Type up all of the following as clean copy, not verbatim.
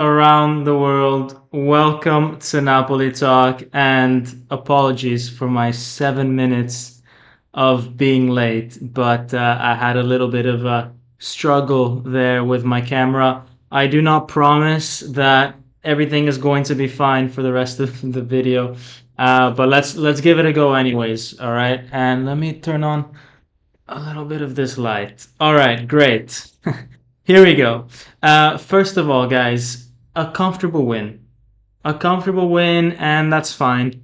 around the world. Welcome to Napoli Talk, and apologies for my 7 minutes of being late, but I had a little bit of a struggle there with my camera. I do not promise that everything is going to be fine for the rest of the video, but let's give it a go anyways. All right, and let me turn on a little bit of this light. All right, great. Here we go. First of all, guys, a comfortable win. A comfortable win, and that's fine.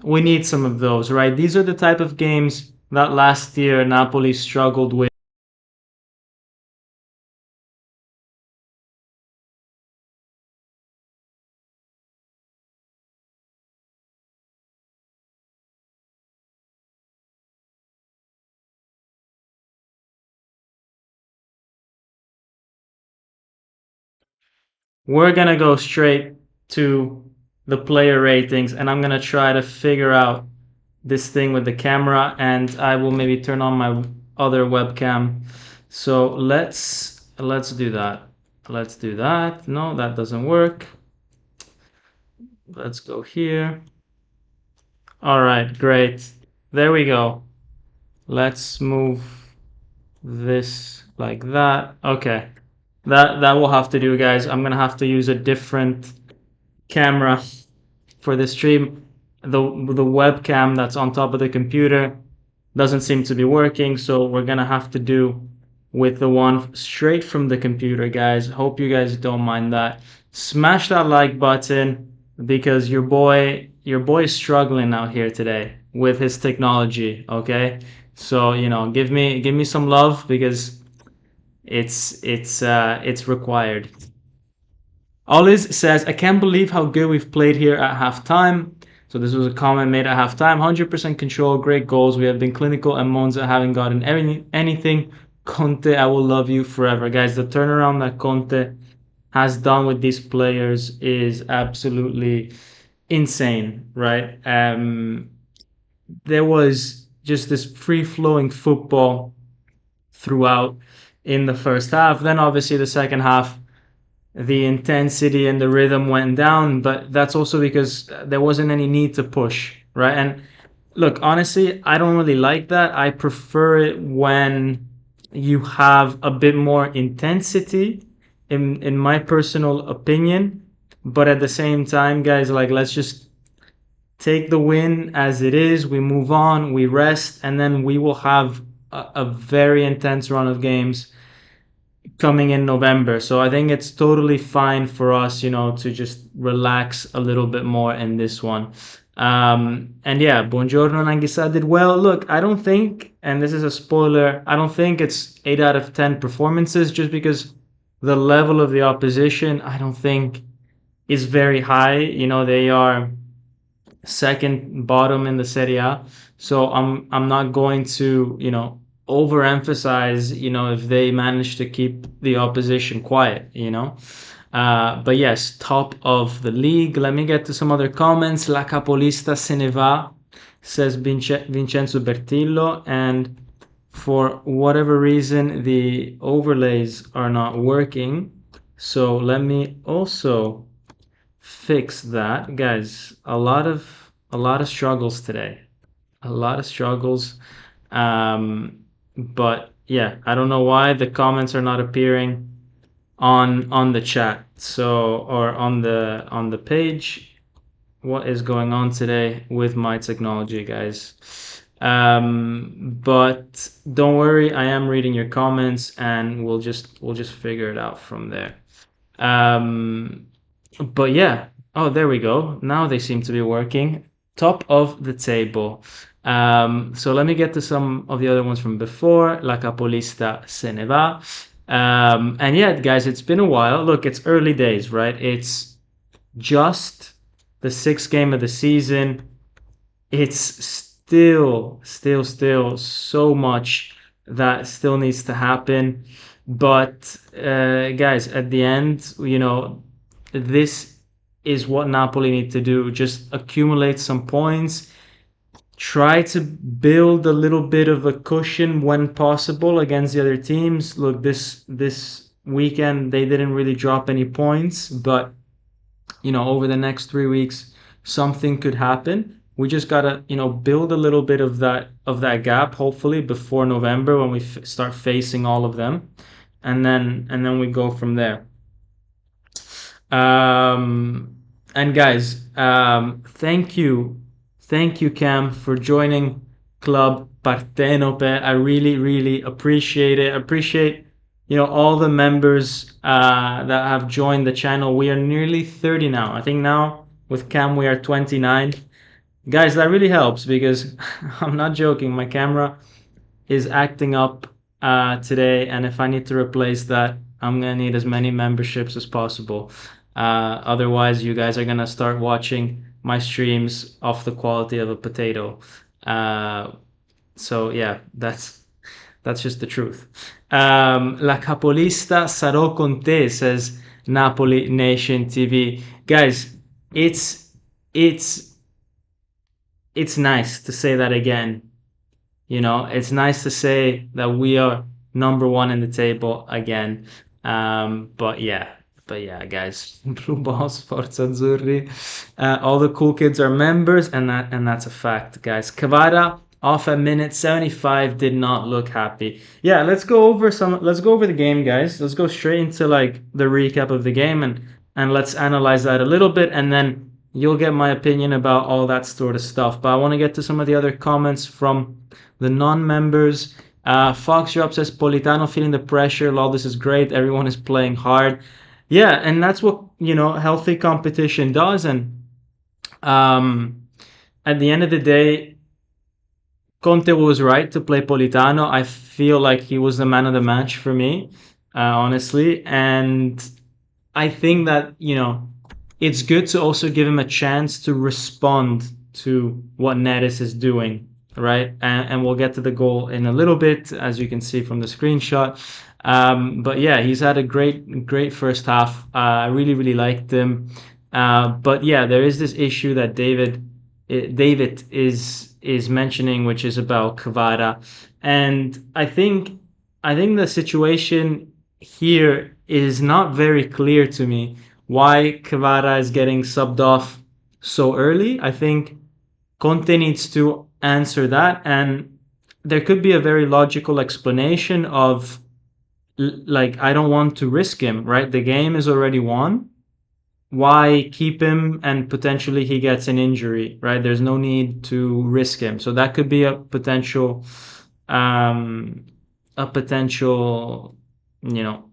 We need some of those, right? These are the type of games that last year Napoli struggled with. We're gonna go straight to the player ratings, and I'm gonna try to figure out this thing with the camera, and I will maybe turn on my other webcam. So let's do that. Let's do that. No, that doesn't work. Let's go here. All right, great. There we go. Let's move this like that. Okay. That will have to do, guys. I'm gonna have to use a different camera for the stream. The webcam that's on top of the computer doesn't seem to be working, so we're gonna have to do with the one straight from the computer, guys. Hope you guys don't mind that. Smash that like button because your boy is struggling out here today with his technology, okay? So, give me some love because it's required. Oliz says, I can't believe how good we've played here at halftime. So this was a comment made at halftime. 100% control, great goals. We have been clinical, and Monza haven't gotten anything. Conte, I will love you forever. Guys, the turnaround that Conte has done with these players is absolutely insane, right? There was just this free-flowing football throughout in the first half. Then obviously the second half, the intensity and the rhythm went down, but that's also because there wasn't any need to push, right? And look, honestly, I don't really like that. I prefer it when you have a bit more intensity, in my personal opinion. But at the same time, guys, like, let's just take the win as it is. We move on, we rest, and then we will have a very intense run of games coming in November. So I think it's totally fine for us, to just relax a little bit more in this one. And yeah, Buongiorno Nangisa did well. Look, I don't think, and this is a spoiler, I don't think it's 8 out of 10 performances just because the level of the opposition, I don't think, is very high. They are second bottom in the Serie A. So I'm not going to, overemphasize, if they manage to keep the opposition quiet. But yes, top of the league. Let me get to some other comments. La capolista se ne va, says Vincenzo Bertillo. And for whatever reason, the overlays are not working. So let me also fix that. Guys, a lot of struggles today. A lot of struggles. But yeah, I don't know why the comments are not appearing on the chat, so, or on the page. What is going on today with my technology, guys? But don't worry, I am reading your comments, and we'll just figure it out from there. But yeah. Oh, there we go. Now they seem to be working. Top of the table. So let me get to some of the other ones from before. La capolista se ne va. And yeah, guys, it's been a while. Look, it's early days, right? It's just the sixth game of the season. It's still so much that still needs to happen. But guys, at the end, this is what Napoli need to do. Just accumulate some points. Try to build a little bit of a cushion when possible against the other teams. Look, this weekend they didn't really drop any points, but over the next 3 weeks, something could happen. We just gotta, build a little bit of that gap, hopefully before November when we start facing all of them, and then we go from there. And guys, thank you, Cam, for joining Club Partenope. I really, really appreciate it. Appreciate all the members that have joined the channel. We are nearly 30 now. I think now with Cam we are 29. Guys, that really helps because I'm not joking. My camera is acting up today, and if I need to replace that, I'm gonna need as many memberships as possible. Otherwise, you guys are gonna start watching my streams off the quality of a potato. So yeah, that's just the truth. La capolista sarò con te, says Napoli Nation TV. Guys, it's it's it's nice to say that again. It's nice to say that we are number one in the table again. But yeah, guys, blue balls, Forza Azzurri. All the cool kids are members, and that's a fact, guys. Kvara off at minute 75 did not look happy. Yeah, let's go over the game, guys. Let's go straight into like the recap of the game, and let's analyze that a little bit, and then you'll get my opinion about all that sort of stuff. But I want to get to some of the other comments from the non-members. Fox Drop says Politano feeling the pressure. Lol, this is great. Everyone is playing hard. Yeah, and that's what healthy competition does. And at the end of the day, Conte was right to play Politano. I feel like he was the man of the match for me, honestly. And I think that it's good to also give him a chance to respond to what Neres is doing, right? And we'll get to the goal in a little bit, as you can see from the screenshot. But yeah, he's had a great first half. I really, really liked him. But yeah, there is this issue that David is mentioning, which is about Kvara. And I think the situation here is not very clear to me why Kvara is getting subbed off so early. I think Conte needs to answer that, and there could be a very logical explanation of like, I don't want to risk him, right? The game is already won. Why keep him and potentially he gets an injury, right? There's no need to risk him. So that could be a potential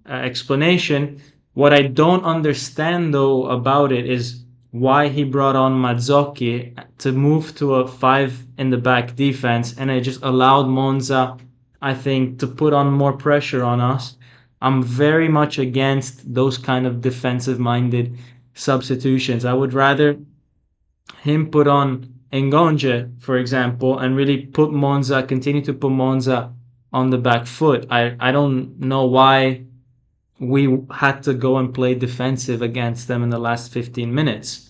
explanation. What I don't understand though about it is why he brought on Mazzocchi to move to a 5 in the back defense, and it just allowed Monza, I think, to put on more pressure on us. I'm very much against those kind of defensive-minded substitutions. I would rather him put on Ngonge, for example, and really continue to put Monza on the back foot. I don't know why we had to go and play defensive against them in the last 15 minutes.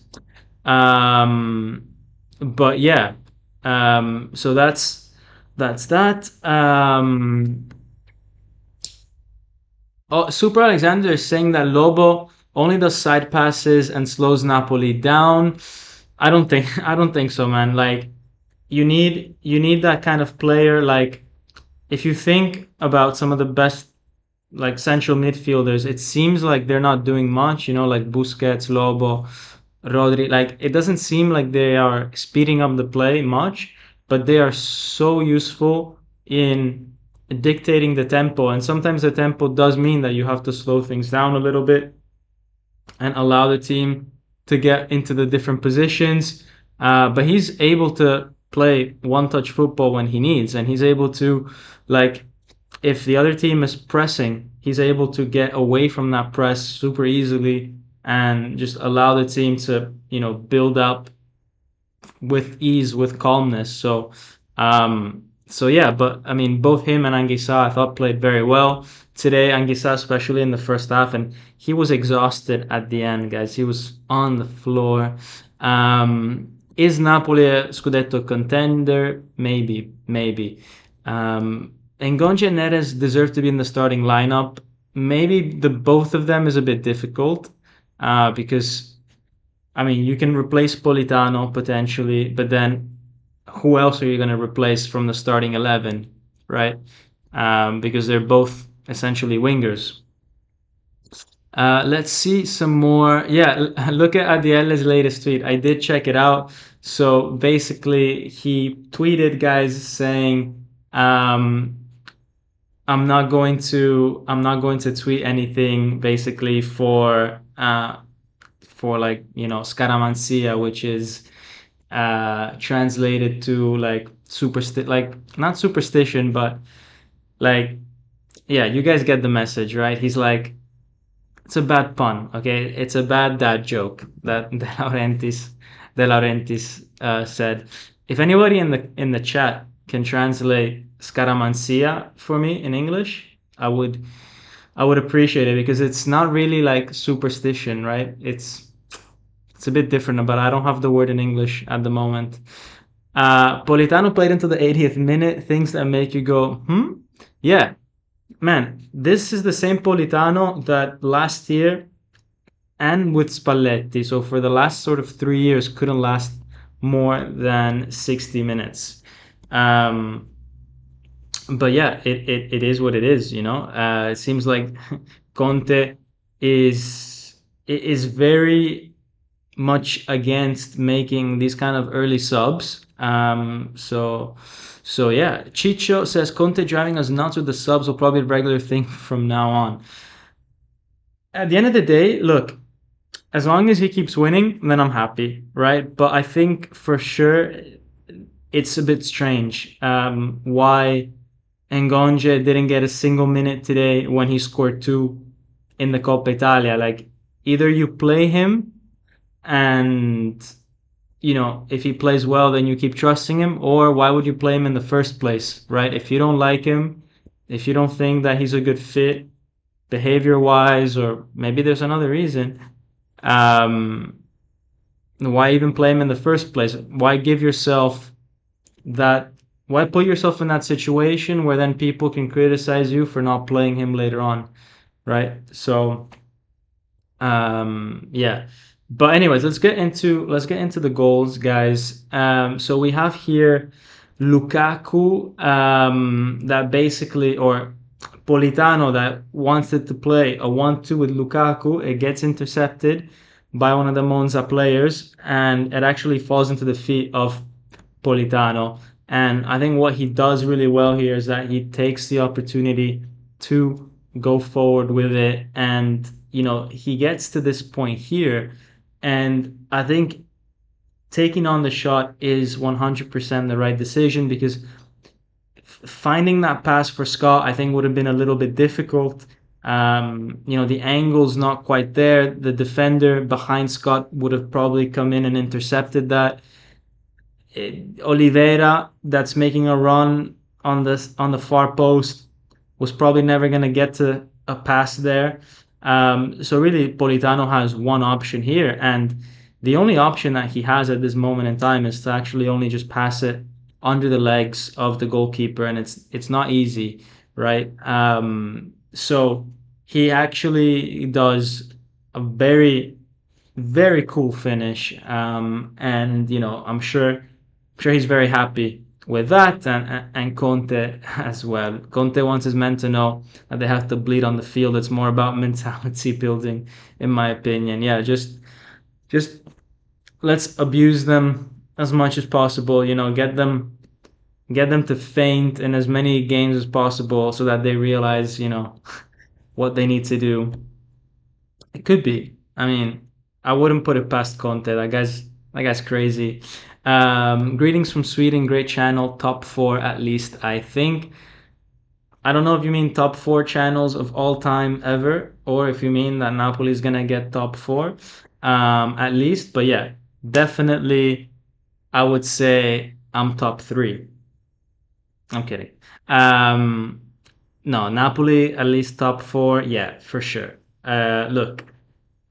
But yeah, so that's that. Super Alexander is saying that Lobo only does side passes and slows Napoli down. I don't think so, man. Like, you need that kind of player. Like, if you think about some of the best like central midfielders, it seems like they're not doing much, like Busquets, Lobo, Rodri. Like, it doesn't seem like they are speeding up the play much, but they are so useful in dictating the tempo. And sometimes the tempo does mean that you have to slow things down a little bit and allow the team to get into the different positions. But he's able to play one-touch football when he needs, and he's able to, like, if the other team is pressing, he's able to get away from that press super easily and just allow the team to, build up with ease, with calmness. So yeah, but I mean, both him and Anguissa, I thought, played very well today. Anguissa, especially in the first half, and he was exhausted at the end, guys. He was on the floor. Is Napoli a Scudetto contender? Maybe. Ngonge and Neres deserve to be in the starting lineup. Maybe the both of them is a bit difficult because I mean, you can replace Politano potentially, but then who else are you going to replace from the starting 11, right? Because they're both essentially wingers. Let's see some more. Yeah, look at Adiele's latest tweet. I did check it out. So basically, he tweeted, guys, saying, I'm not going to tweet anything basically for like, scaramanzia, which is translated to like like not superstition, but like, yeah, you guys get the message, right? He's like, it's a bad pun, okay? It's a bad dad joke that De Laurentiis said. If anybody in the chat can translate scaramanzia for me in English, I would appreciate it, because it's not really like superstition, right? It's a bit different, but I don't have the word in English at the moment. Politano played into the 80th minute. Things that make you go, hmm? Yeah, man, this is the same Politano that last year and with Spalletti, so for the last sort of 3 years, couldn't last more than 60 minutes. Um, but yeah, it is what it is, you know. It seems like Conte is very much against making these kind of early subs. So yeah, Chicho says Conte driving us nuts with the subs will probably be a regular thing from now on. At the end of the day, look, as long as he keeps winning, then I'm happy, right? But I think for sure it's a bit strange why Ngonje didn't get a single minute today when he scored two in the Coppa Italia. Like, either you play him and, if he plays well, then you keep trusting him, or why would you play him in the first place, right? If you don't like him, if you don't think that he's a good fit behavior wise, or maybe there's another reason, um, why even play him in the first place? Why give yourself that? Why put yourself in that situation where then people can criticize you for not playing him later on, right? So, yeah. But anyways, let's get into the goals, guys. So we have here Lukaku, that basically, or Politano, that wanted to play a 1-2 with Lukaku. It gets intercepted by one of the Monza players, and it actually falls into the feet of Politano. And I think what he does really well here is that he takes the opportunity to go forward with it. And, he gets to this point here. And I think taking on the shot is 100% the right decision, because finding that pass for Scott, I think, would have been a little bit difficult. The angle's not quite there. The defender behind Scott would have probably come in and intercepted that. Oliveira, that's making a run on the far post, was probably never going to get to a pass there. So really, Politano has one option here, and the only option that he has at this moment in time is to actually only just pass it under the legs of the goalkeeper, and it's not easy, right? So he actually does a very, very cool finish, and I'm sure he's very happy with that, and Conte as well. Conte wants his men to know that they have to bleed on the field. It's more about mentality building, in my opinion. Yeah, just let's abuse them as much as possible. Get them to faint in as many games as possible, so that they realize, what they need to do. It could be. I mean, I wouldn't put it past Conte. That guy's crazy. Greetings from Sweden. Great channel. Top four at least, I think. I don't know if you mean top four channels of all time ever, or if you mean that Napoli is gonna get top four, at least. But yeah, definitely, I would say I'm top three. I'm kidding. Um, no, Napoli at least top four. Yeah, for sure. Look,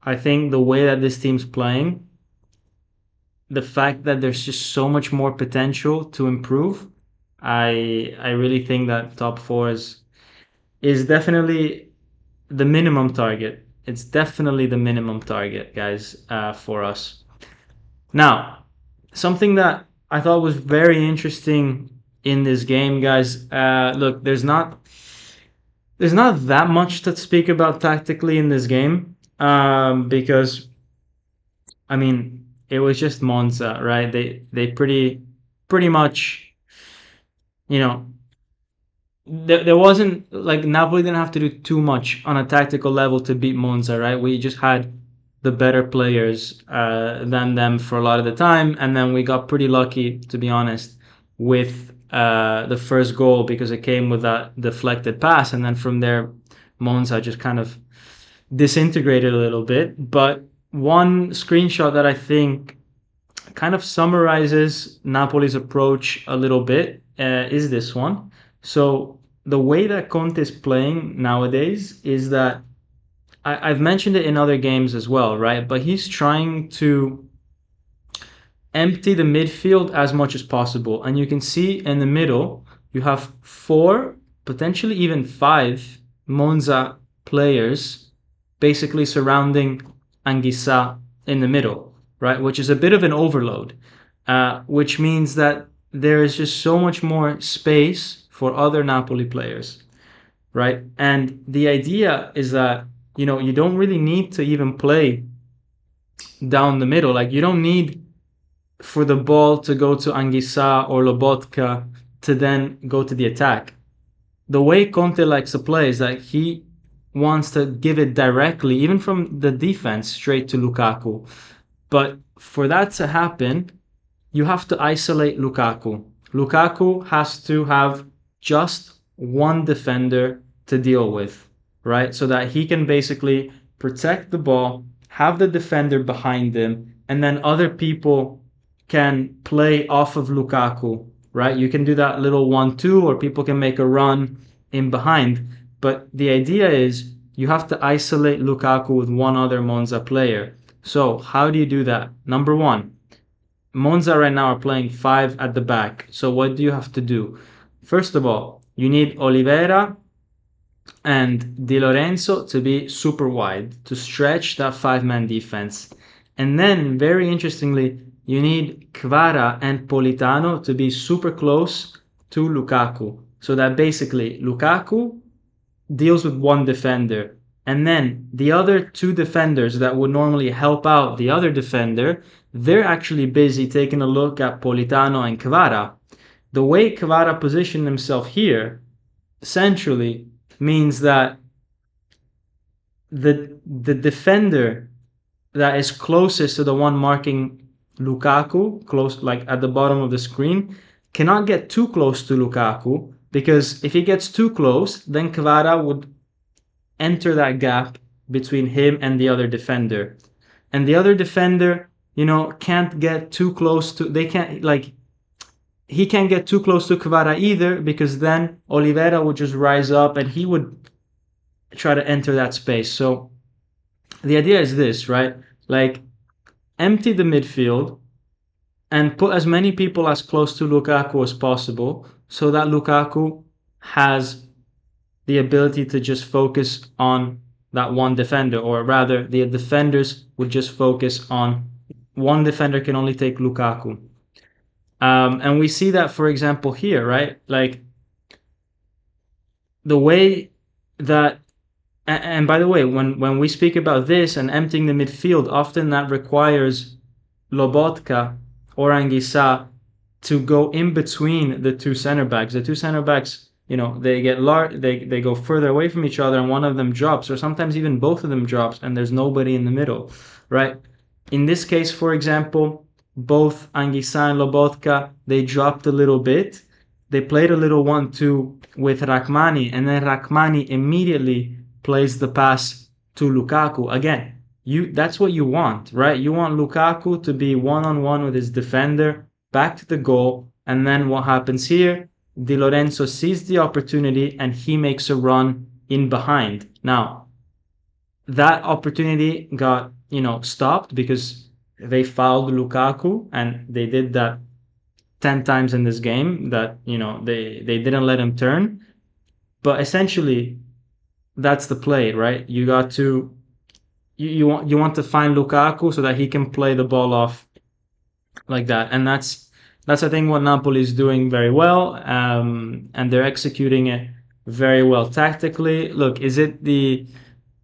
I think the way that this team's playing, the fact that there's just so much more potential to improve, I really think that top four is definitely the minimum target. It's definitely the minimum target, guys, for us. Now, something that I thought was very interesting in this game, guys. Look, there's not that much to speak about tactically in this game, because I mean it was just Monza, right? They pretty much, you know, there wasn't like Napoli didn't have to do too much on a tactical level to beat Monza, right? We just had the better players than them for a lot of the time, and then we got pretty lucky, to be honest, with the first goal because it came with that deflected pass, and then from there, Monza just kind of disintegrated a little bit. But one screenshot that I think kind of summarizes Napoli's approach a little bit is this one. So the way that Conte is playing nowadays is that I've mentioned it in other games as well, right? But he's trying to empty the midfield as much as possible. And you can see in the middle, you have four, potentially even five Monza players basically surrounding Anguissa in the middle, right? Which is a bit of an overload, which means that there is just so much more space for other Napoli players, right? And the idea is that, you don't really need to even play down the middle. Like, you don't need for the ball to go to Anguissa or Lobotka to then go to the attack. The way Conte likes to play is that he wants to give it directly, even from the defense, straight to Lukaku. But for that to happen, you have to isolate Lukaku. Lukaku has to have just one defender to deal with, right? So that he can basically protect the ball, have the defender behind him, and then other people can play off of Lukaku, right? You can do that little 1-2, or people can make a run in behind. But the idea is you have to isolate Lukaku with one other Monza player. So how do you do that? Number one, Monza right now are playing five at the back. So what do you have to do? First of all, you need Oliveira and Di Lorenzo to be super wide to stretch that five-man defense. And then, very interestingly, you need Kvara and Politano to be super close to Lukaku. So that basically Lukaku deals with one defender. And then the other two defenders that would normally help out the other defender, they're actually busy taking a look at Politano and Kvara. The way Kvara positioned himself here, centrally, means that the defender that is closest to the one marking Lukaku, close like at the bottom of the screen, cannot get too close to Lukaku, because if he gets too close, then Kvara would enter that gap between him and the other defender. And the other defender, can't get too close to, they can't, like, he can't get too close to Kvara either, because then Oliveira would just rise up and he would try to enter that space. So the idea is this, right? Like, empty the midfield and put as many people as close to Lukaku as possible, so that Lukaku has the ability to just focus on that one defender, or rather, the defenders would just focus on one defender can only take Lukaku. And we see that, for example, here, right? Like, the way that, and by the way, when we speak about this and emptying the midfield, often that requires Lobotka or Anguissa to go in between the two center backs. The two center backs, they get they go further away from each other, and one of them drops, or sometimes even both of them drops, and there's nobody in the middle, right? In this case, for example, both Anguissa and Lobotka, they dropped a little bit. They played a little 1-2 with Rachmani, and then Rachmani immediately plays the pass to Lukaku. Again, that's what you want, right? You want Lukaku to be one-on-one with his defender, back to the goal, and then what happens here? Di Lorenzo sees the opportunity and he makes a run in behind. Now, that opportunity got, stopped because they fouled Lukaku, and they did that 10 times in this game, that, they didn't let him turn. But essentially, that's the play, right? You want to find Lukaku so that he can play the ball off like that. And that's I think what Napoli is doing very well, and they're executing it very well tactically. Look, is it the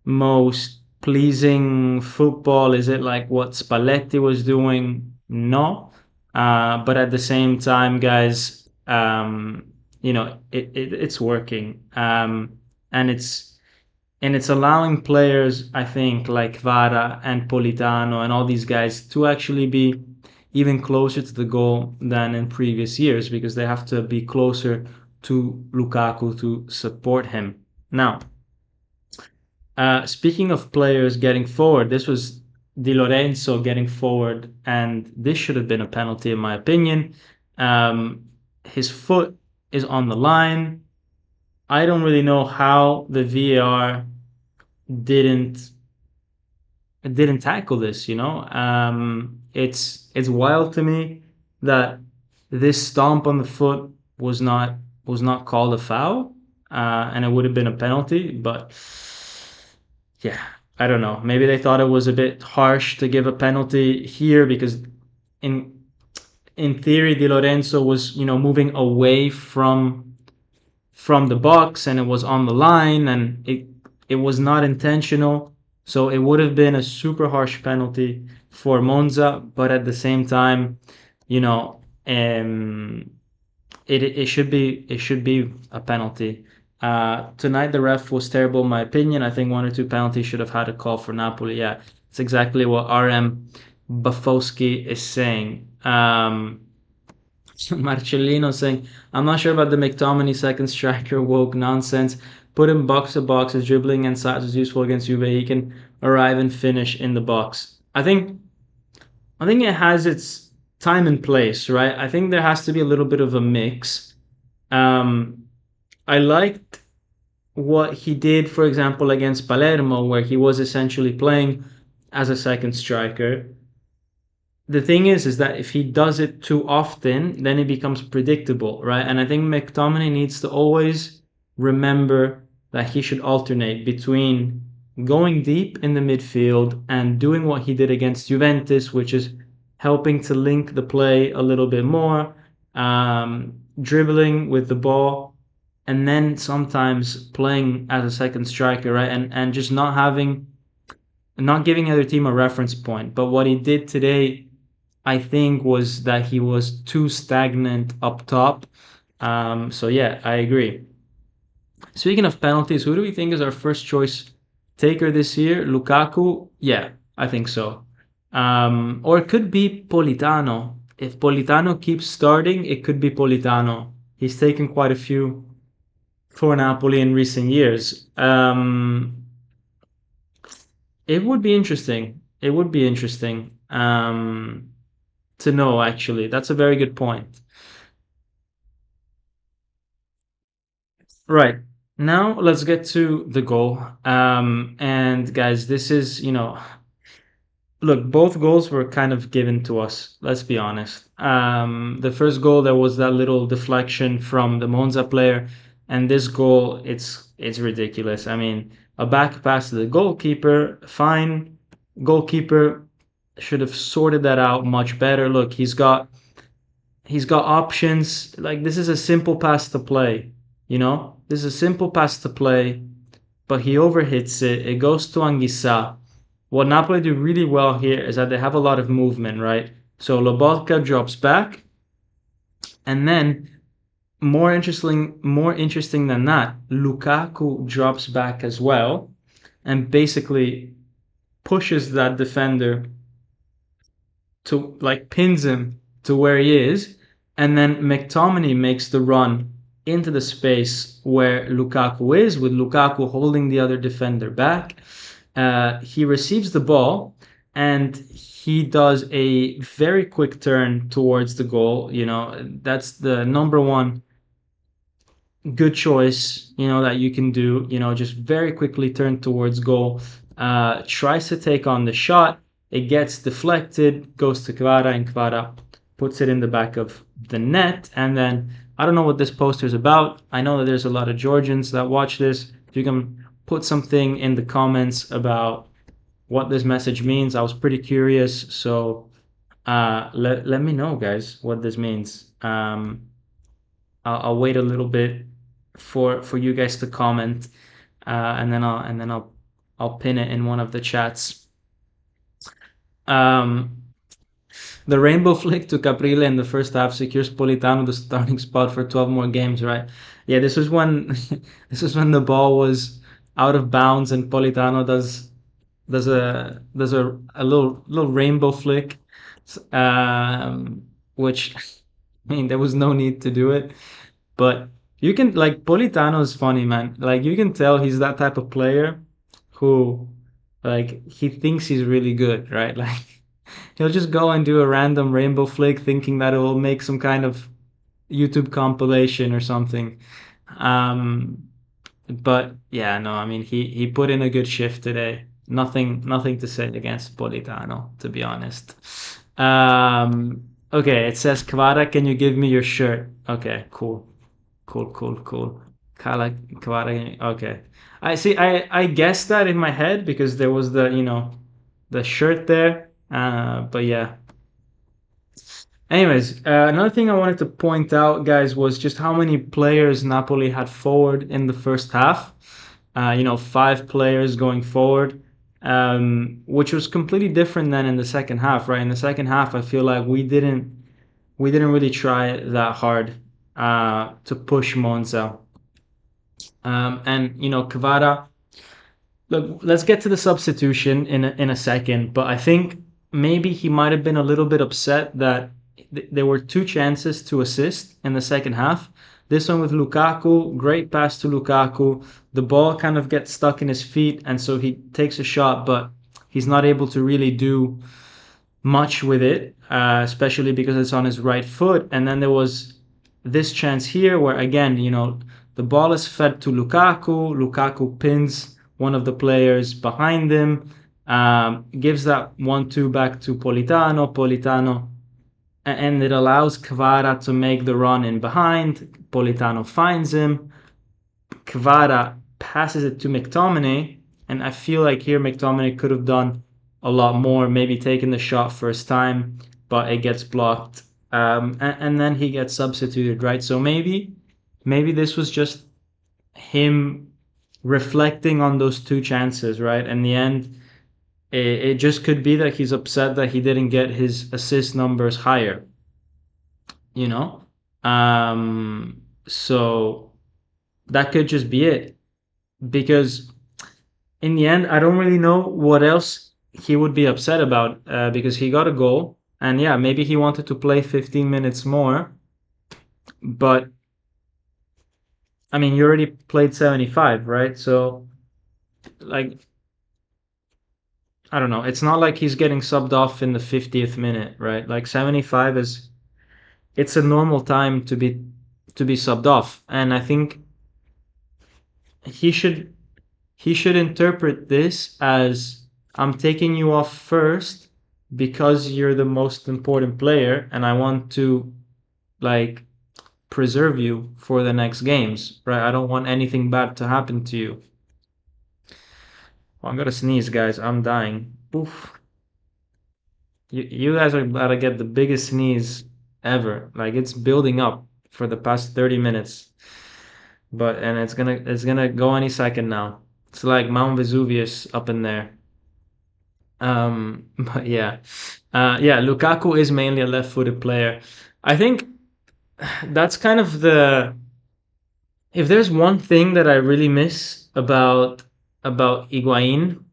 most pleasing football? Is it like what Spalletti was doing? No. But at the same time, guys, it's working. And it's allowing players, I think, like Kvara and Politano and all these guys to actually be even closer to the goal than in previous years because they have to be closer to Lukaku to support him. Now, speaking of players getting forward, this was Di Lorenzo getting forward, and this should have been a penalty in my opinion. His foot is on the line. I don't really know how the VAR didn't didn't tackle this. It's wild to me that this stomp on the foot was not called a foul, and it would have been a penalty. But yeah, I don't know. Maybe they thought it was a bit harsh to give a penalty here because in in theory, Di Lorenzo was moving away from the box and it was on the line and it was not intentional. So it would have been a super harsh penalty for Monza, but at the same time, you know, it should be a penalty. Tonight the ref was terrible in my opinion. I think one or two penalties should have had a call for Napoli. Yeah, it's exactly what RM Bafowski is saying. Marcellino saying, I'm not sure about the McTominay second striker woke nonsense. Put him box to box. His dribbling and size is useful against Juve. He can arrive and finish in the box. I think it has its time and place, right? I think there has to be a little bit of a mix. Um, I liked what he did, for example, against Palermo, where he was essentially playing as a second striker. The thing is that if he does it too often, then it becomes predictable, right? And I think McTominay needs to always remember that he should alternate between going deep in the midfield and doing what he did against Juventus, which is helping to link the play a little bit more, dribbling with the ball, and then sometimes playing as a second striker, right? And just not giving other team a reference point. But what he did today, I think, was that he was too stagnant up top. So yeah, I agree. Speaking of penalties, who do we think is our first choice taker this year? Lukaku? Yeah, I think so. Or it could be Politano. If Politano keeps starting, it could be Politano. He's taken quite a few for Napoli in recent years. It would be interesting. It would be interesting to know, actually. That's a very good point. Right. Now let's get to the goal. And guys, this is, look, both goals were kind of given to us, let's be honest. The first goal, there was that little deflection from the Monza player, and this goal, it's ridiculous. I mean, a back pass to the goalkeeper, fine. Goalkeeper should have sorted that out much better. Look, he's got options. Like, this is a simple pass to play, This is a simple pass to play, but he overhits it. It goes to Anguissa. What Napoli do really well here is that they have a lot of movement, right? So Lobotka drops back, and then more interesting than that, Lukaku drops back as well, and basically pushes that defender to, like, pins him to where he is, and then McTominay makes the run into the space where Lukaku is, with Lukaku holding the other defender back. He receives the ball and he does a very quick turn towards the goal. That's the number one good choice, that you can do. Just very quickly turn towards goal. Tries to take on the shot. It gets deflected, goes to Kvara, and Kvara puts it in the back of the net. And then I don't know what this poster is about. I know that there's a lot of Georgians that watch this. If you can put something in the comments about what this message means, I was pretty curious. So Let me know, guys, what this means. I'll wait a little bit for you guys to comment, and then I'll pin it in one of the chats. Um, the rainbow flick to Caprile in the first half secures Politano the starting spot for 12 more games, right? Yeah, this was when this was when the ball was out of bounds and Politano does a little rainbow flick, um, which I mean there was no need to do it, but you can like Politano is funny, man. Like you can tell he's that type of player who like he thinks he's really good, right? Like he'll just go and do a random rainbow flick thinking that it will make some kind of YouTube compilation or something. Um, but yeah, no, I mean he put in a good shift today. Nothing to say against Politano, to be honest. Okay, it says Kvara, can you give me your shirt? Okay, cool. Cool. Kvara, okay. I see I guessed that in my head because there was the shirt there. But yeah. Anyways, another thing I wanted to point out, guys, was just how many players Napoli had forward in the first half. Five players going forward, which was completely different than in the second half, right? In the second half, I feel like we didn't really try that hard to push Monza. And Kvara. Look, let's get to the substitution in a second, but I think maybe he might have been a little bit upset that there were two chances to assist in the second half. This one with Lukaku, great pass to Lukaku. The ball kind of gets stuck in his feet, and so he takes a shot, but he's not able to really do much with it, especially because it's on his right foot. And then there was this chance here where, again, the ball is fed to Lukaku. Lukaku pins one of the players behind him, gives that 1-2 back to Politano. And it allows Kvara to make the run in behind. Politano finds him. Kvara passes it to McTominay, and I feel like here McTominay could have done a lot more, maybe taken the shot first time, but it gets blocked. And then he gets substituted, right? So maybe this was just him reflecting on those two chances, right? In the end, it just could be that he's upset that he didn't get his assist numbers higher, you know? So that could just be it. Because in the end, I don't really know what else he would be upset about because he got a goal. And yeah, maybe he wanted to play 15 minutes more. But I mean, you already played 75, right? So, like, I don't know. It's not like he's getting subbed off in the 50th minute, right? Like 75 it's a normal time to be subbed off. And I think he should he should interpret this as I'm taking you off first because you're the most important player and I want to like preserve you for the next games, right? I don't want anything bad to happen to you. Well, I'm gonna sneeze, guys. I'm dying. Oof. You guys are about to get the biggest sneeze ever. Like it's building up for the past 30 minutes. And it's gonna go any second now. It's like Mount Vesuvius up in there. But yeah. Yeah, Lukaku is mainly a left-footed player. I think that's kind of if there's one thing that I really miss about Higuain,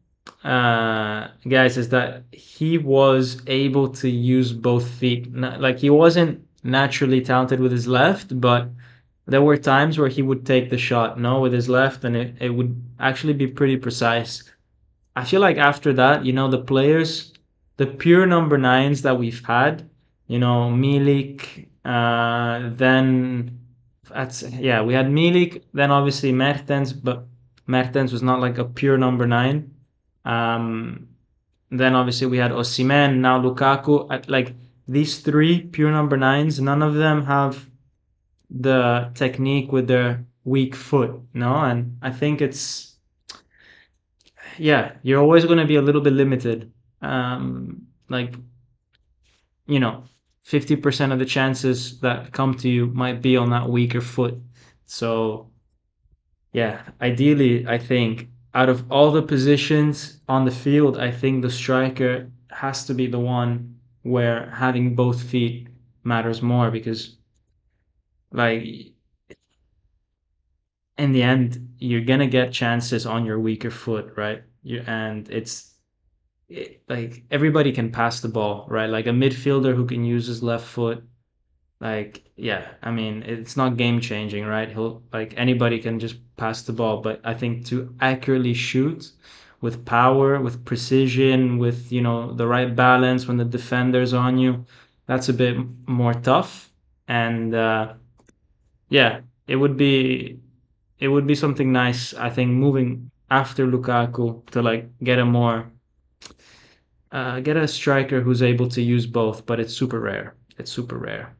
guys, is that he was able to use both feet. Like he wasn't naturally talented with his left, but there were times where he would take the shot, no, with his left, and it would actually be pretty precise. I feel like after that, the pure number nines that we've had, Milik, then we had Milik, then obviously Mertens, but Mertens was not like a pure number nine. Um, then obviously we had Osimhen, now Lukaku. Like these three pure number nines, none of them have the technique with their weak foot, no? And I think yeah, you're always going to be a little bit limited. Like you know, 50% of the chances that come to you might be on that weaker foot. So, yeah, ideally, I think out of all the positions on the field, I think the striker has to be the one where having both feet matters more because, like, in the end, you're gonna get chances on your weaker foot, right? And like everybody can pass the ball, right? Like a midfielder who can use his left foot. Like, yeah, I mean, it's not game changing, right? He'll like anybody can just pass the ball, but I think to accurately shoot with power, with precision, with, the right balance when the defender's on you, that's a bit more tough. And yeah, it would be it would be something nice, I think, moving after Lukaku to like get a striker who's able to use both, but it's super rare. It's super rare.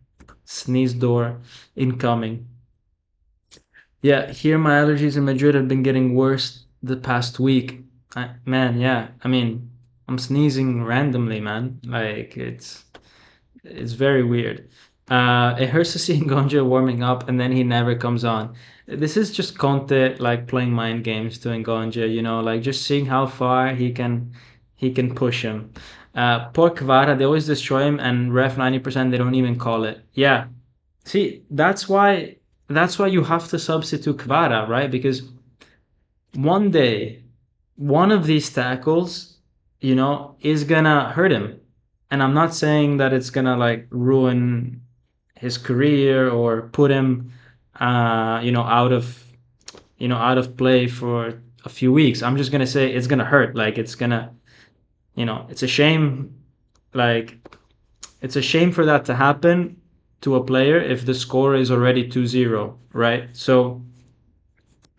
Sneeze door incoming. Yeah, here my allergies in Madrid have been getting worse the past week. Man, yeah. I mean, I'm sneezing randomly, man. Like it's very weird. It hurts to see Ngonja warming up and then he never comes on. This is just Conte like playing mind games to Ngonja, like just seeing how far he can push him. Poor Kvara, they always destroy him, and ref 90% they don't even call it. Yeah. See, that's why you have to substitute Kvara, right? Because one day, one of these tackles, is gonna hurt him. And I'm not saying that it's gonna like ruin his career or put him, out of play for a few weeks. I'm just gonna say it's gonna hurt. Like it's a shame. Like it's a shame for that to happen to a player if the score is already 2-0, right? So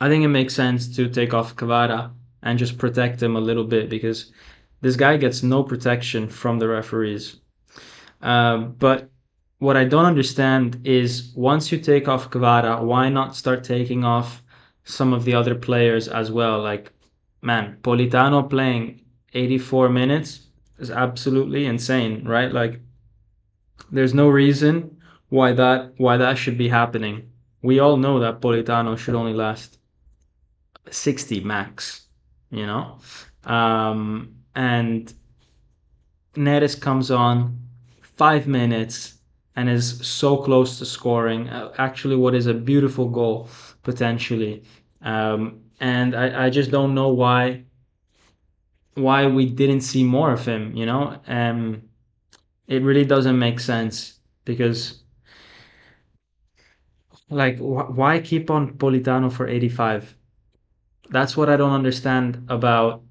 I think it makes sense to take off Kvara and just protect him a little bit because this guy gets no protection from the referees. But what I don't understand is once you take off Kvara, why not start taking off some of the other players as well? Like, man, Politano playing 84 minutes is absolutely insane, right? Like, there's no reason why that should be happening. We all know that Politano should only last 60 max, you know? And Neres comes on 5 minutes and is so close to scoring. Actually, what is a beautiful goal potentially. And I just don't know why we didn't see more of him. It really doesn't make sense because like why keep on Politano for 85? That's what I don't understand about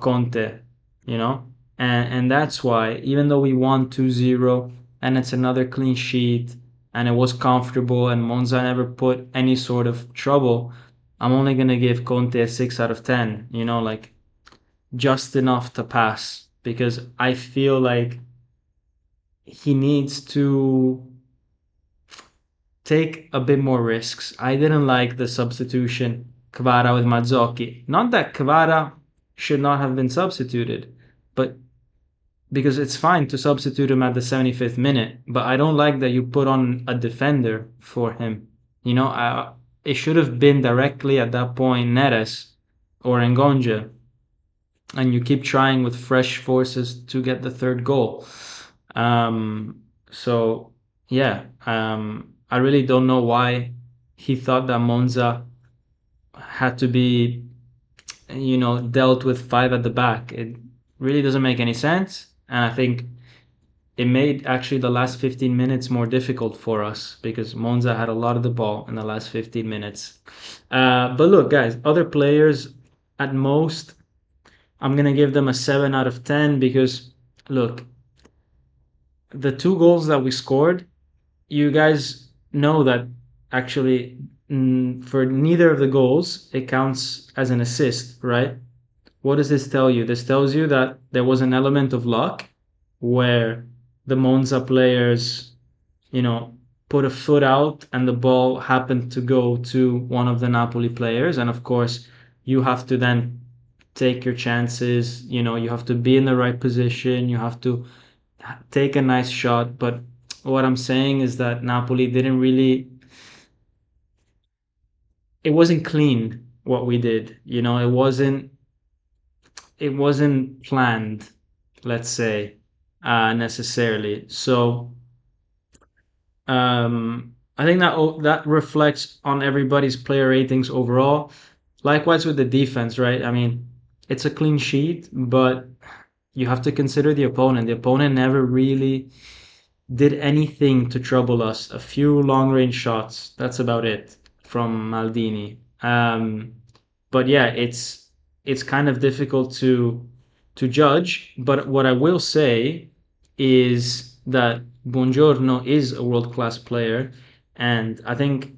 Conte, you know? And that's why, even though we won 2-0 and it's another clean sheet and it was comfortable and Monza never put any sort of trouble, I'm only going to give Conte a 6 out of 10, like just enough to pass because I feel like he needs to take a bit more risks. I didn't like the substitution Kvara with Mazzocchi. Not that Kvara should not have been substituted, but because it's fine to substitute him at the 75th minute, but I don't like that you put on a defender for him. It should have been directly at that point Neres or Ngonja, and you keep trying with fresh forces to get the third goal. So yeah, I really don't know why he thought that Monza had to be, dealt with five at the back. It really doesn't make any sense, and I think it made actually the last 15 minutes more difficult for us because Monza had a lot of the ball in the last 15 minutes. But look, guys, other players at most, I'm gonna give them a 7 out of 10 because look, the two goals that we scored, you guys know that actually for neither of the goals it counts as an assist, right? What does this tell you? This tells you that there was an element of luck where the Monza players, you know, put a foot out and the ball happened to go to one of the Napoli players. And of course, you have to then take your chances. You have to be in the right position. You have to take a nice shot. But what I'm saying is that Napoli didn't really, it wasn't clean what we did. It wasn't planned, let's say, necessarily. So I think that reflects on everybody's player ratings overall. Likewise with the defense, right? I mean, it's a clean sheet, but you have to consider the opponent. The opponent never really did anything to trouble us. A few long range shots. That's about it from Maldini. But yeah, it's kind of difficult to judge. But what I will say is that Buongiorno is a world class player, and I think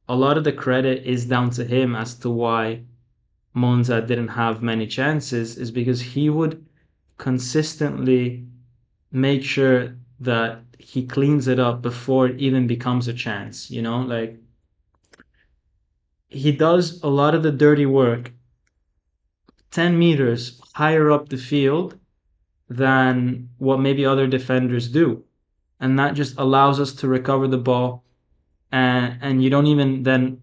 a lot of the credit is down to him as to why Monza didn't have many chances, is because he would consistently make sure that he cleans it up before it even becomes a chance, like he does a lot of the dirty work 10 meters higher up the field than what maybe other defenders do. And that just allows us to recover the ball, and you don't even then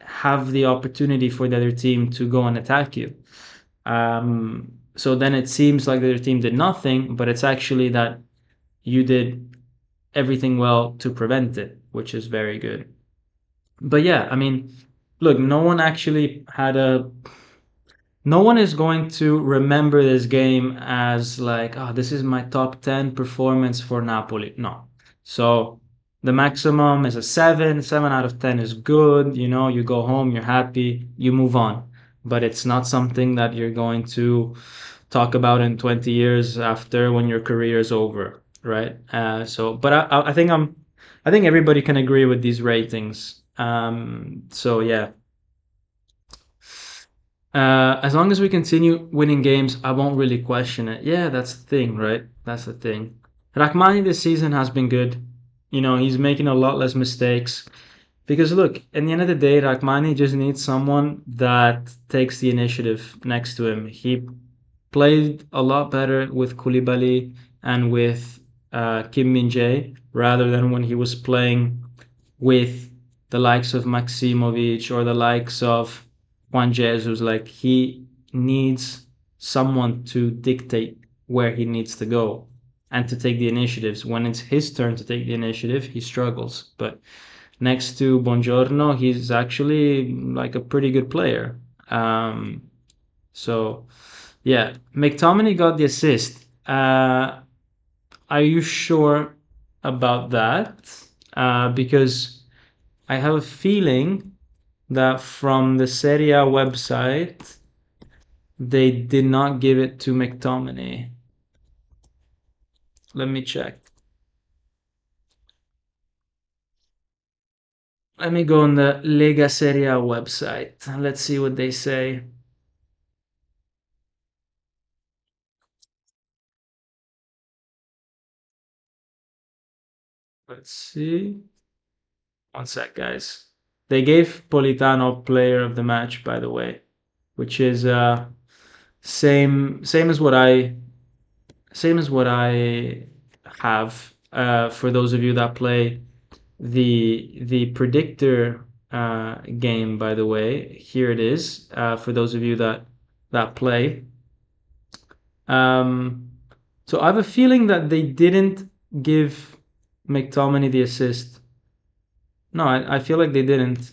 have the opportunity for the other team to go and attack you. So then it seems like the other team did nothing, but it's actually that you did everything well to prevent it, which is very good. But yeah, I mean, look, no one is going to remember this game as like, oh, this is my top 10 performance for Napoli. No. So the maximum is a 7. 7 out of 10 is good. You go home, you're happy, you move on. But it's not something that you're going to talk about in 20 years after when your career is over, right? But I think everybody can agree with these ratings. So yeah, as long as we continue winning games, I won't really question it. Yeah, that's the thing, right? That's the thing. Rachmani this season has been good. He's making a lot less mistakes. Because look, in the end of the day, Rachmani just needs someone that takes the initiative next to him. He played a lot better with Koulibaly and with Kim Min-jae rather than when he was playing with the likes of Maximovic or the likes of Juan Jesus. Like he needs someone to dictate where he needs to go and to take the initiatives. When it's his turn to take the initiative, he struggles. But next to Buongiorno, he's actually like a pretty good player. So yeah, McTominay got the assist. Are you sure about that? Because I have a feeling that from the Serie A website, they did not give it to McTominay. Let me check. Let me go on the Lega Serie A website. Let's see what they say. Let's see. One sec, guys. They gave Politano player of the match, by the way, which is same as what I have. For those of you that play the predictor game, by the way, here it is. For those of you that play. Um, so I have a feeling that they didn't give McTominay the assist. No, I feel like they didn't.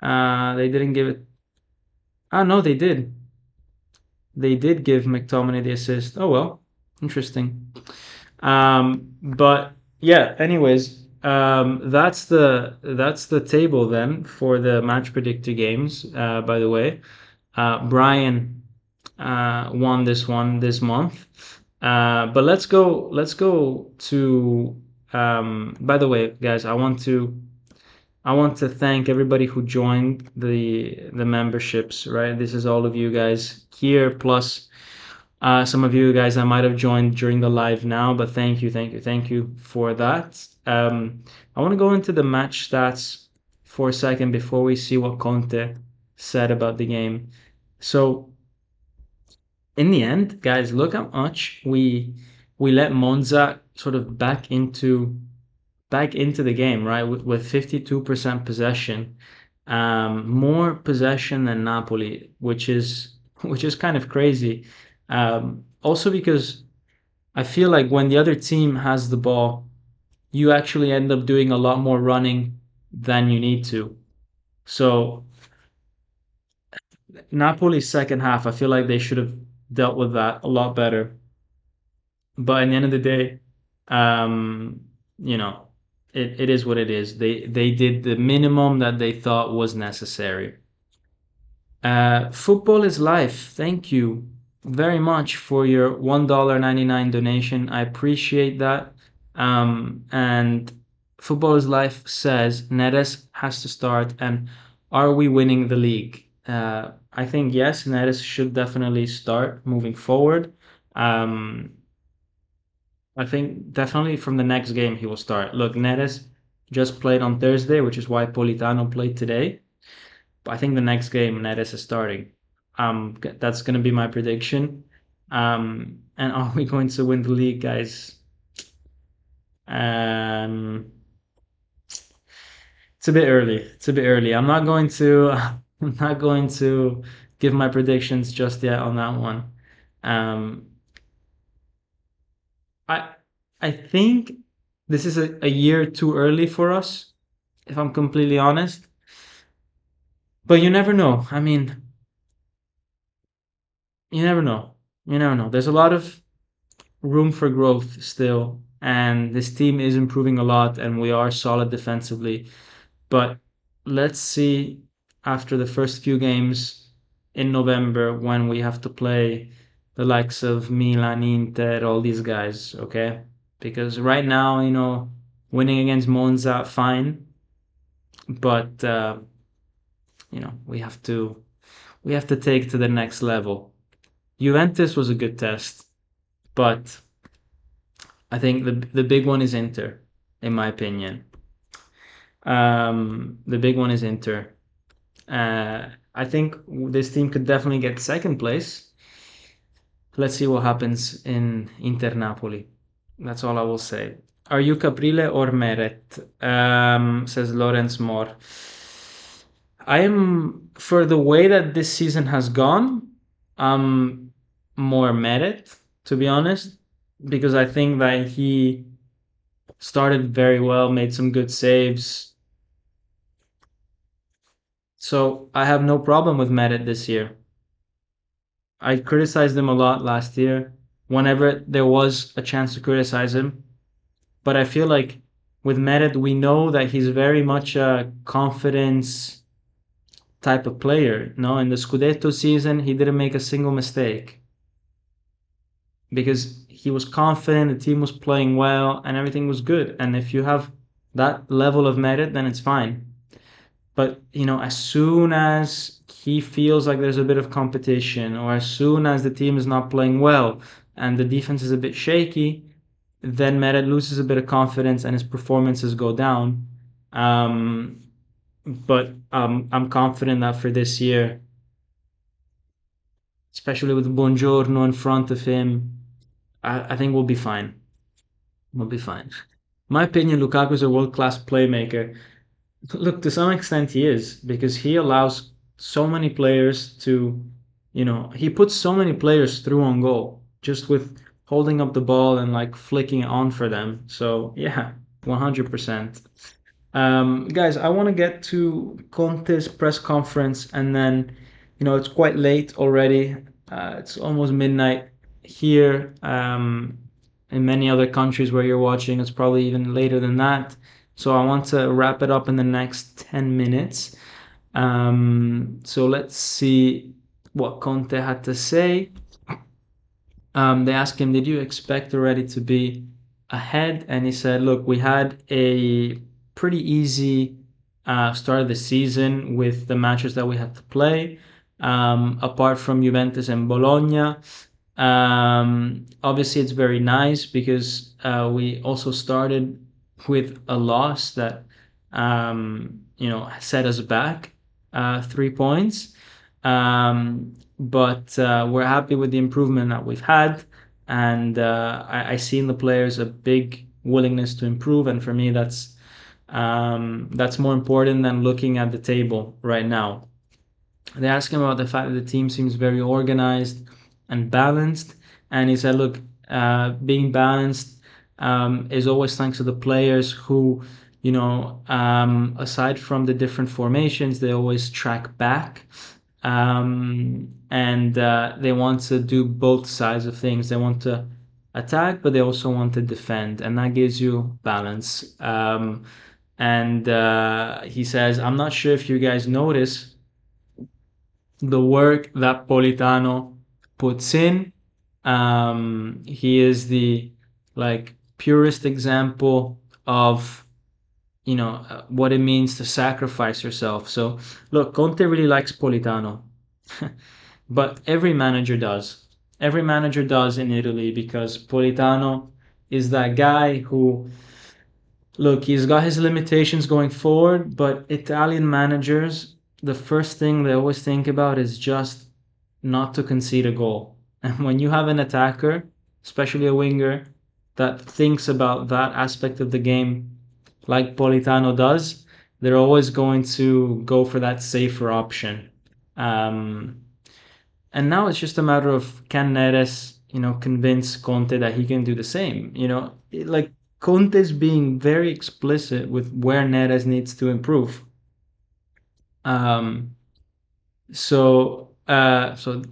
They didn't give it. Ah, no, they did. They did give McTominay the assist. Oh well, interesting. But yeah. Anyways, that's the table then for the match predictor games. By the way, Brian won this one this month. But let's go to. By the way, guys, I want to thank everybody who joined the memberships, right? This is all of you guys here, plus some of you guys that might have joined during the live now, but thank you, thank you, thank you for that. I want to go into the match stats for a second before we see what Conte said about the game. So in the end, guys, look how much we let Monza sort of back into the game, right? With 52% possession, more possession than Napoli, which is kind of crazy. Also because I feel like when the other team has the ball, you actually end up doing a lot more running than you need to. So Napoli's second half, I feel like they should have dealt with that a lot better. But at the end of the day, um, you know, it is what it is. They did the minimum that they thought was necessary. Football is life. Thank you very much for your $1.99 donation. I appreciate that. And Football is Life says Neres has to start. And are we winning the league? I think yes, Neres should definitely start moving forward. Um, I think definitely from the next game he will start. Look, Neres just played on Thursday, which is why Politano played today. But I think the next game Neres is starting. That's gonna be my prediction. And are we going to win the league, guys? Um, it's a bit early. It's a bit early. I'm not going to. I'm not going to give my predictions just yet on that one. Um, I I think this is a year too early for us, if I'm completely honest. But you never know. I mean, you never know. You never know. There's a lot of room for growth still, and this team is improving a lot, and we are solid defensively. But let's see after the first few games in November when we have to play the likes of Milan, Inter, all these guys, okay? Because right now, winning against Monza, fine, but we have to take to the next level. Juventus was a good test, but I think the big one is Inter, in my opinion. The big one is Inter. I think this team could definitely get second place. Let's see what happens in Inter Napoli. That's all I will say. Are you Caprile or Meret? Says Lawrence Moore. I am, for the way that this season has gone, I'm more Meret, to be honest, because I think that he started very well, made some good saves. So I have no problem with Meret this year. I criticized him a lot last year whenever there was a chance to criticize him. But I feel like with Meret, we know that he's very much a confidence type of player. No, in the Scudetto season, he didn't make a single mistake because he was confident, the team was playing well, and everything was good. And if you have that level of Meret, then it's fine. But as soon as he feels like there's a bit of competition, or as soon as the team is not playing well and the defense is a bit shaky, then Meret loses a bit of confidence and his performances go down. Um, but I'm confident that for this year, especially with Buongiorno in front of him, I think we'll be fine. We'll be fine. My opinion, Lukaku is a world-class playmaker. Look, to some extent he is, because he allows so many players to, he puts so many players through on goal just with holding up the ball and like flicking it on for them. So yeah, 100%. Guys, I want to get to Conte's press conference, and then, it's quite late already. It's almost midnight here. In many other countries where you're watching, it's probably even later than that. So I want to wrap it up in the next 10 minutes. So let's see what Conte had to say. They asked him, "Did you expect already to be ahead?" And he said, "Look, we had a pretty easy start of the season with the matches that we had to play, apart from Juventus and Bologna. Obviously, it's very nice because we also started with a loss that set us back 3 points. But we're happy with the improvement that we've had. and I see in the players a big willingness to improve. And for me, that's more important than looking at the table right now. They asked him about the fact that the team seems very organized and balanced, and he said, "Look, being balanced is always thanks to the players who, aside from the different formations, they always track back, and they want to do both sides of things. They want to attack, but they also want to defend, and that gives you balance." And he says, "I'm not sure if you guys notice the work that Politano puts in. He is the like purest example of what it means to sacrifice yourself." So look, Conte really likes Politano, but every manager does. Every manager does in Italy because Politano is that guy who, look, he's got his limitations going forward, but Italian managers, the first thing they always think about is just not to concede a goal. And when you have an attacker, especially a winger, that thinks about that aspect of the game like Politano does, they're always going to go for that safer option. Um, and now it's just a matter of, can Neres, convince Conte that he can do the same? Like Conte's being very explicit with where Neres needs to improve. Um, so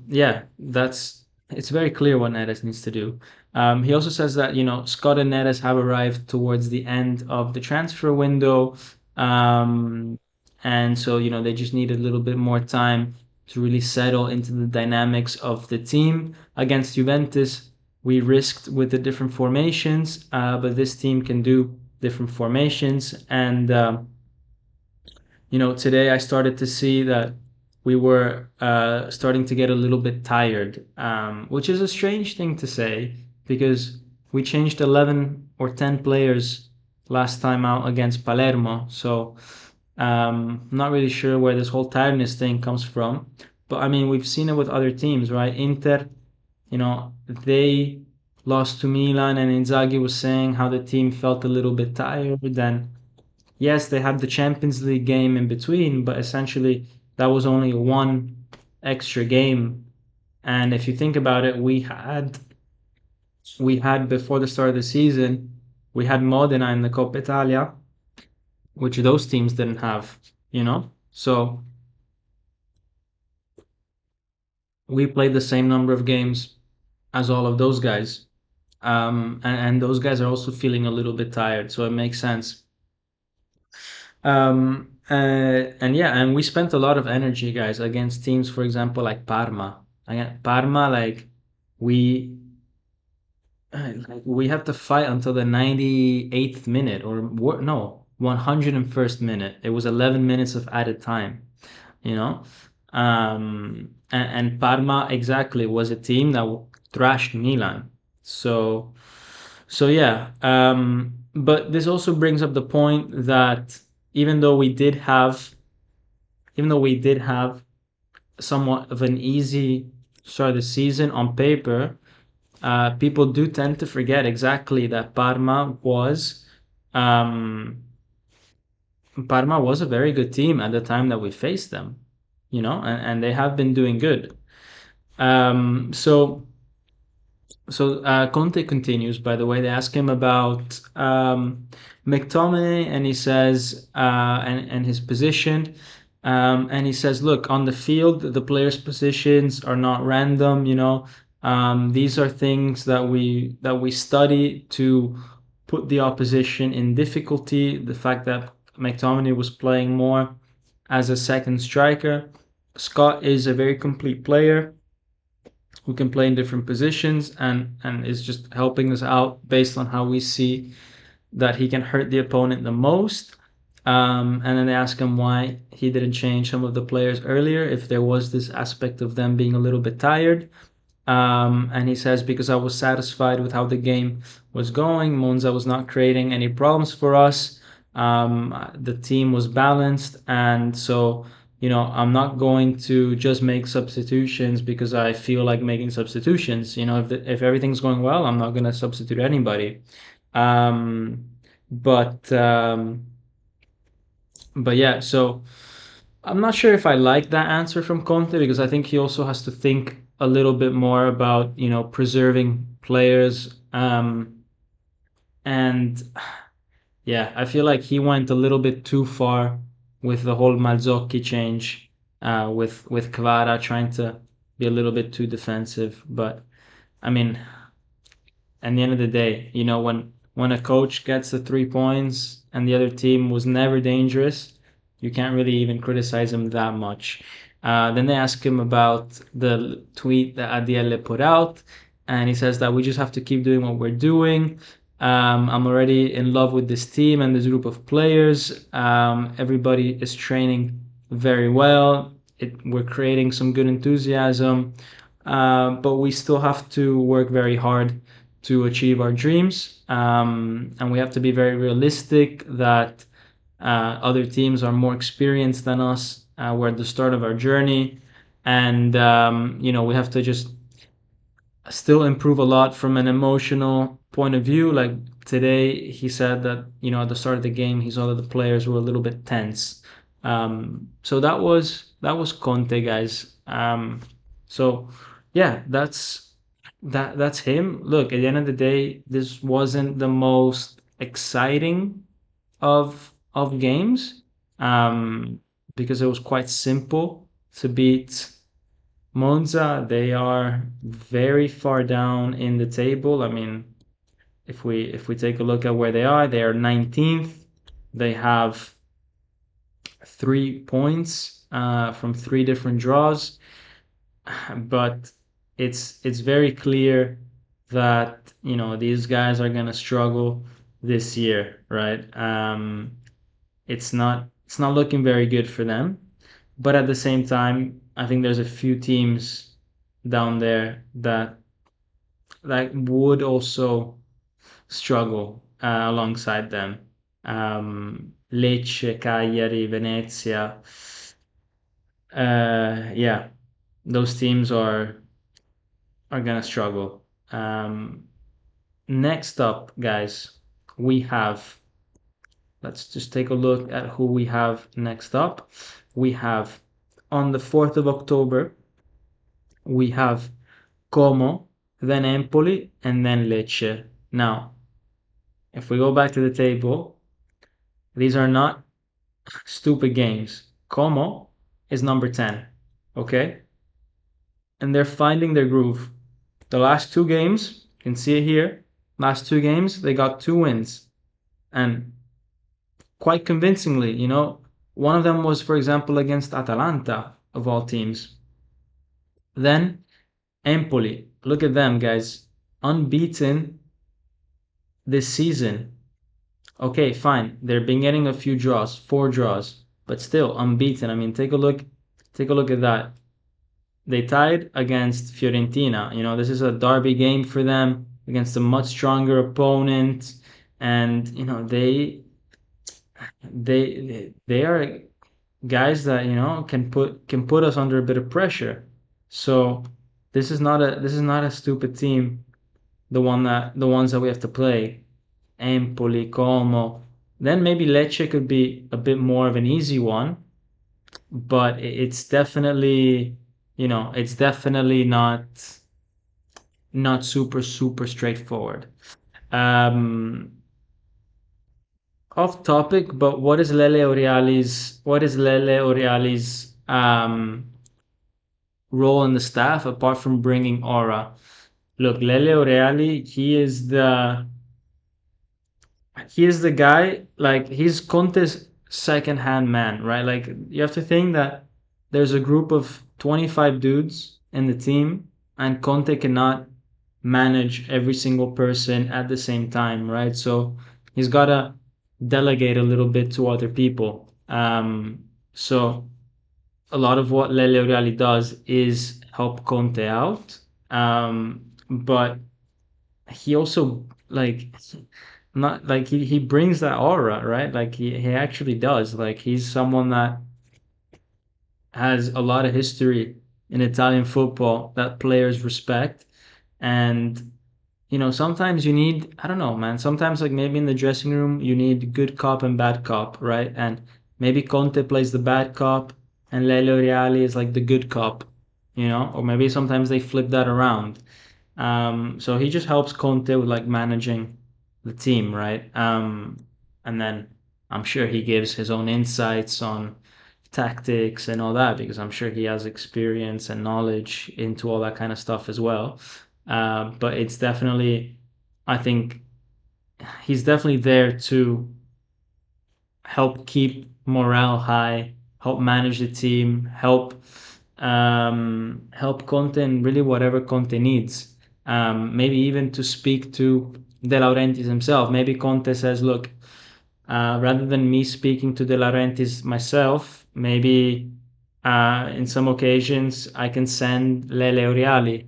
yeah, it's very clear what Neres needs to do. He also says that Scott and Neres have arrived towards the end of the transfer window, um, and so they just need a little bit more time to really settle into the dynamics of the team. Against Juventus, we risked with the different formations, but this team can do different formations, and today I started to see that we were starting to get a little bit tired, which is a strange thing to say because we changed 11 or 10 players last time out against Palermo. So I'm not really sure where this whole tiredness thing comes from. But I mean, we've seen it with other teams, right? Inter, they lost to Milan, and Inzaghi was saying how the team felt a little bit tired. And yes, they had the Champions League game in between, but essentially that was only one extra game. And if you think about it, we had before the start of the season, we had Modena in the Coppa Italia, which those teams didn't have. So we played the same number of games as all of those guys. And those guys are also feeling a little bit tired, so it makes sense. And yeah, and we spent a lot of energy, guys, against teams, for example, like Parma. Again, Parma, like we we had to fight until the 98th minute, or no, 101st minute. It was 11 minutes of added time, you know. And Parma exactly was a team that thrashed Milan. So yeah, but this also brings up the point that even though we did have, even though we did have somewhat of an easy start of the season on paper, people do tend to forget exactly that um, Parma was a very good team at the time that we faced them, and they have been doing good. So Conte continues, by the way. They ask him about McTominay, and he says, and his position. And he says, look, on the field, the players' positions are not random, these are things that we study to put the opposition in difficulty. The fact that McTominay was playing more as a second striker. Scott is a very complete player who can play in different positions and is just helping us out based on how we see that he can hurt the opponent the most. And then they ask him why he didn't change some of the players earlier, if there was this aspect of them being a little bit tired. And he says, because I was satisfied with how the game was going. Monza was not creating any problems for us. The team was balanced. And so, I'm not going to just make substitutions because I feel like making substitutions. If everything's going well, I'm not going to substitute anybody. Um, but um, but yeah, so I'm not sure if I like that answer from Conte because I think he also has to think a little bit more about, preserving players. And yeah, I feel like he went a little bit too far with the whole Malzocchi change, with Kvara trying to be a little bit too defensive. But I mean, at the end of the day, when a coach gets the 3 points and the other team was never dangerous, you can't really even criticize him that much. Then they ask him about the tweet that Adiele put out, and he says that we just have to keep doing what we're doing. I'm already in love with this team and this group of players. Everybody is training very well. We're creating some good enthusiasm, but we still have to work very hard to achieve our dreams. And we have to be very realistic that other teams are more experienced than us. We're at the start of our journey. And, we have to just still improve a lot from an emotional point of view. Like today, he said that, at the start of the game, he saw that the players were a little bit tense. So that was Conte, guys. So yeah, that's him. Look, at the end of the day, this wasn't the most exciting of games, um, because it was quite simple to beat Monza. They are very far down in the table. I mean, if we take a look at where they are 19th. They have 3 points from three different draws, but it's very clear that these guys are gonna struggle this year, right? It's not looking very good for them, but at the same time, I think there's a few teams down there that would also struggle alongside them. Lecce, Cagliari, Venezia. Yeah, those teams are gonna struggle. Next up, guys, we have. Let's just take a look at who we have next up. We have on the 4th of October, we have Como, then Empoli, and then Lecce. Now, if we go back to the table, these are not stupid games. Como is number 10, okay? And they're finding their groove. The last two games, you can see it here, last two games, they got 2 wins. And quite convincingly, one of them was, for example, against Atalanta, of all teams. Then Empoli, look at them, guys, unbeaten this season. Okay, fine. They've been getting a few draws, 4 draws, but still unbeaten. I mean, take a look at that. They tied against Fiorentina. This is a derby game for them against a much stronger opponent, and they are guys that can put us under a bit of pressure. So this is not a stupid team. The ones that we have to play, Empoli, Como. Then maybe Lecce could be a bit more of an easy one, but it's definitely not super super straightforward. Um, Off topic, but what is Lele Oreali's role in the staff apart from bringing aura? Look, Lele Oreali, he is the guy, like he's Conte's second hand man, right? Like you have to think that there's a group of 25 dudes in the team, and Conte cannot manage every single person at the same time, right? So he's got to delegate a little bit to other people. So a lot of what Lele Reali does is help Conte out. But he also like not like he brings that aura, right? Like he actually does. Like he's someone that has a lot of history in Italian football that players respect. And sometimes you need, I don't know, man. Sometimes, like maybe in the dressing room, you need good cop and bad cop, right? And maybe Conte plays the bad cop and Lelio Reali is like the good cop, or maybe sometimes they flip that around. So he just helps Conte with like managing the team, right? And then I'm sure he gives his own insights on tactics and all that because I'm sure he has experience and knowledge into all that kind of stuff as well. But it's definitely, I think he's definitely there to help keep morale high, help manage the team, help Conte and really whatever Conte needs. Maybe even to speak to De Laurentiis himself. Maybe Conte says, "Look, rather than me speaking to De Laurentiis myself, maybe in some occasions I can send Lele Oriali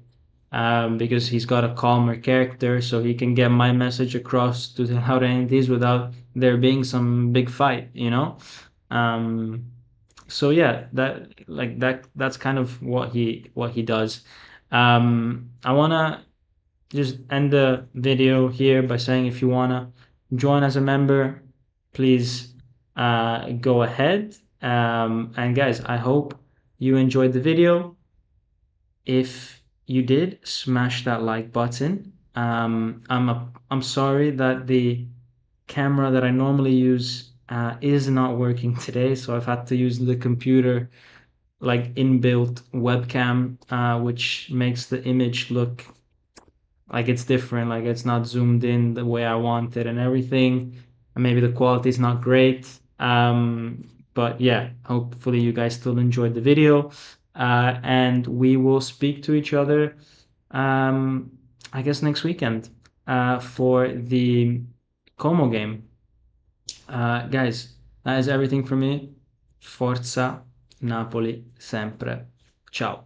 because he's got a calmer character, so he can get my message across to De Laurentiis without there being some big fight. Um, so yeah, that's kind of what he does. I wanna just end the video here by saying if you wanna join as a member, please go ahead. And guys, I hope you enjoyed the video. If you did, smash that like button. I'm sorry that the camera that I normally use is not working today, so I've had to use the computer like inbuilt webcam, which makes the image look like it's different, like it's not zoomed in the way I want it and everything. And maybe the quality is not great. But yeah, hopefully you guys still enjoyed the video. And we will speak to each other, um, I guess next weekend for the Como game. Guys, that is everything from me. Forza Napoli sempre. Ciao.